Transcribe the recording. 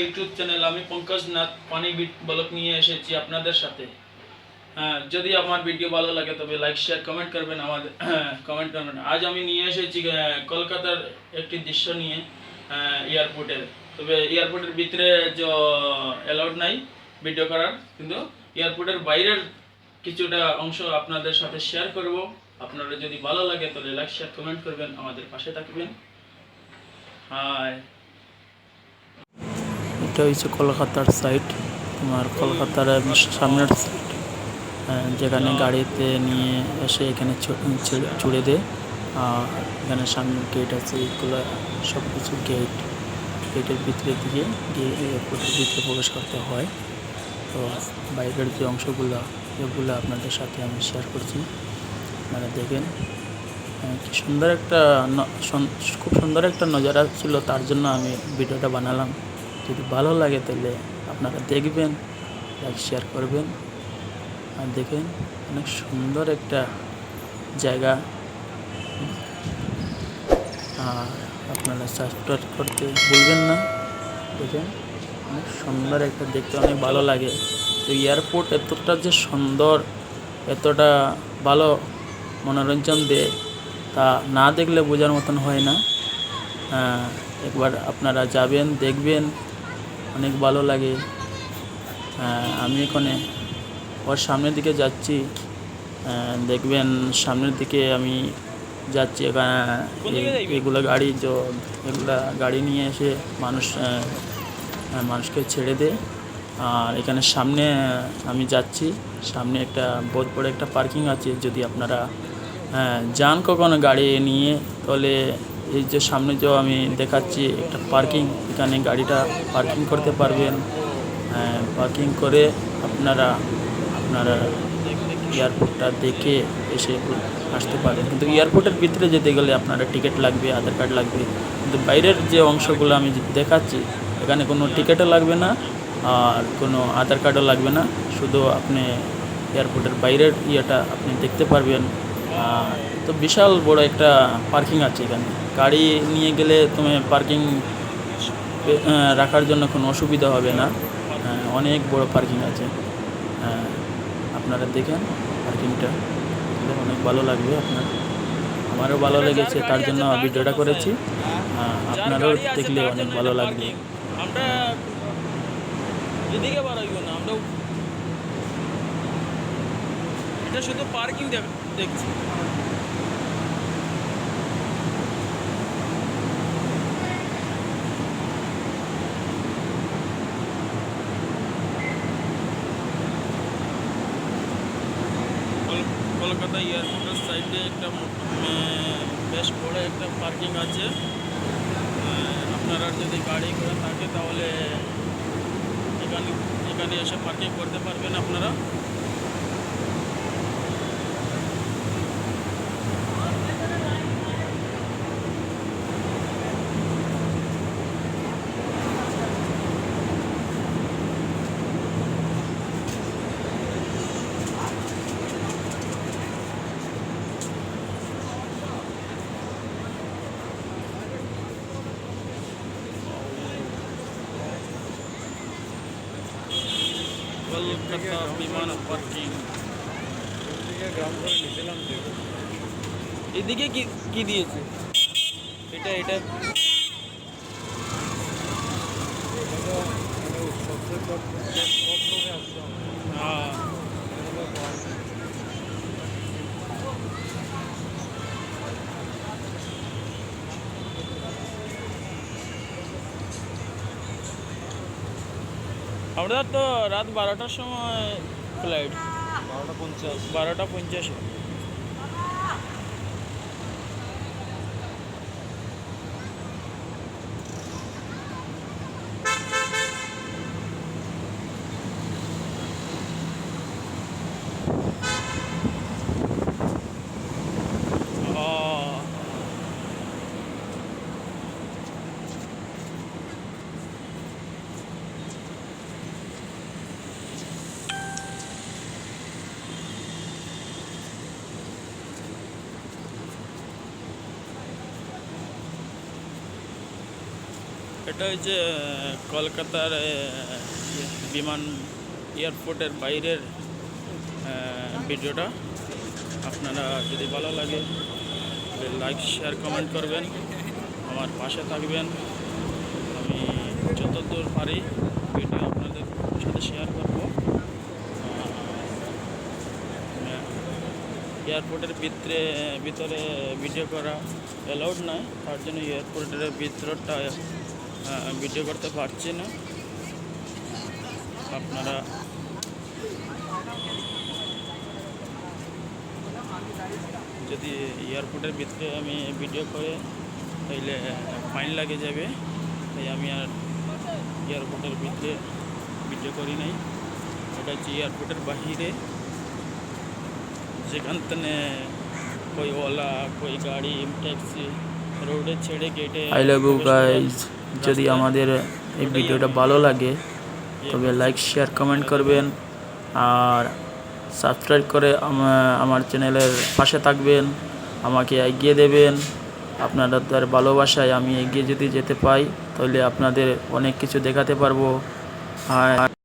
YouTube channel. আমি পঙ্কজ নাথ পানি blog নিয়ে এসেছি আপনাদের সাথে। যদি আমার ভিডিও ভালো লাগে তবে লাইক শেয়ার কমেন্ট করবেন, আমাদের কমেন্ট করবেন। আজ আমি নিয়ে এসেছি কলকাতার একটি দৃশ্য নিয়ে, এয়ারপোর্টের। তবে এয়ারপোর্টের ভিতরে যে অ্যালাউড নাই ভিডিও করার, কিন্তু এয়ারপোর্টের বাইরের কিছুটা অংশ আপনাদের সাথে শেয়ার করব। আপনারা যদি ভালো লাগে তাহলে লাইক শেয়ার কমেন্ট করবেন, আমাদের পাশে থাকবেন। হাই, এটা হচ্ছে কলকাতার সাইড, তোমার কলকাতার সামনের সাইড, যেখানে গাড়িতে নিয়ে এসে এখানে ছুড়ে দেয়। আর এখানে সামনের গেট আছে, এগুলো সব কিছু গেটের ভিতরে দিয়ে এয়ারপোর্টের ভিতরে প্রবেশ করতে হয়। তো বাইরের যে অংশগুলো এগুলো আপনাদের সাথে আমি শেয়ার করছি, আপনারা দেখেন। কি সুন্দর একটা খুব সুন্দর একটা নজারা ছিল, তার জন্য আমি ভিডিওটা বানালাম। যদি ভালো লাগে তাহলে আপনারা দেখবেন, লাইক শেয়ার করবেন। আর দেখেন অনেক সুন্দর একটা জায়গা। আর আপনারা সাবস্ক্রাইব করতে ভুলবেন না। দেখেন অনেক সুন্দর একটা, দেখতে অনেক ভালো লাগে। তো এয়ারপোর্ট এতটা যে সুন্দর, এতটা ভালো মনোরঞ্জন দেয়, তা না দেখলে বোঝার মতন হয় না। একবার আপনারা যাবেন, দেখবেন, অনেক ভালো লাগে। আমি এখানে ওর সামনের দিকে যাচ্ছি, দেখবেন সামনের দিকে আমি যাচ্ছি। এগুলো গাড়ি নিয়ে এসে মানুষকে ছেড়ে দেয়। আর এখানে সামনে আমি যাচ্ছি, সামনে একটা বহুত বড় একটা পার্কিং আছে। যদি আপনারা যান কখনো গাড়ি নিয়ে, তাহলে এই যে সামনে যে আমি দেখাচ্ছি একটা পার্কিং, এখানে গাড়িটা পার্কিং করতে পারবেন। পার্কিং করে আপনারা এয়ারপোর্টটা দেখে এসে আসতে পারেন। কিন্তু এয়ারপোর্টের ভিতরে যেতে গেলে আপনারা টিকিট লাগবে, আধার কার্ড লাগবে। কিন্তু বাইরের যে অংশগুলো আমি দেখাচ্ছি, এখানে কোনো টিকিটও লাগবে না আর কোনো আধার কার্ডও লাগবে না। শুধু আপনি এয়ারপোর্টের বাইরের ইয়েটা আপনি দেখতে পারবেন। তো বিশাল বড় একটা পার্কিং আছে এখানে। গাড়ি নিয়ে গেলে তুমি পার্কিং রাখার জন্য কোনো অসুবিধা হবে না। অনেক বড় পার্কিং আছে। আপনারা দেখেন পার্কিংটা, অনেক ভালো লাগবে আপনার। আমারও ভালো লেগেছে, তার জন্য ভিডিওটা করেছি। আপনারাও দেখলে অনেক ভালো লাগবে। আমরা এদিকে বাড়াইব না, আমরা এটা শুধু পার্কিং দেখছি। কলকাতা এয়ারপোর্টের সাইডে একটা বেশ বড় একটা পার্কিং আছে। আপনারা যদি গাড়ি করে থাকে তাহলে এখানে এসে পার্কিং করতে পারবেন আপনারা। কলকাতা বিমান পার্কিং। এদিকে কি দিয়েছে? এটা হ্যাঁ, আমাদের তো রাত 12টার সময় ফ্লাইট, 12টা 50। এটা হচ্ছে কলকাতার বিমান এয়ারপোর্টের বাইরের ভিডিওটা। আপনারা যদি ভালো লাগে লাইক শেয়ার কমেন্ট করবেন, আমার পাশে থাকবেন। আমি যতদূর পারি ভিডিও আপনাদের সাথে শেয়ার করব। এয়ারপোর্টের ভিতরে ভিডিও করা অ্যালাউড নয়, তার জন্য এয়ারপোর্টের ভিতরটা ভিডিও করতে পারছি না। আপনারা যদি এয়ারপোর্টের ভিতরে আমি ভিডিও করে তাইলে ফাইন লাগে যাবে, তাই আমি আর এয়ারপোর্টের ভিতরে ভিডিও করি নাই। এটা হচ্ছে এয়ারপোর্টের বাহিরে, যেখান থেকে कोई ओला कोई गाड़ी टैक्सी রোডে ছেড়ে গেটে। I love you guys. যদি আমাদের এই ভিডিওটা ভালো লাগে তবে লাইক শেয়ার কমেন্ট করবেন আর সাবস্ক্রাইব করে আমার চ্যানেলের পাশে থাকবেন, আমাকে এগিয়ে দেবেন। আপনাদের ভালোবাসায় আমি এগিয়ে যদি যেতে পাই তাহলে আপনাদের অনেক কিছু দেখাতে পারবো। আর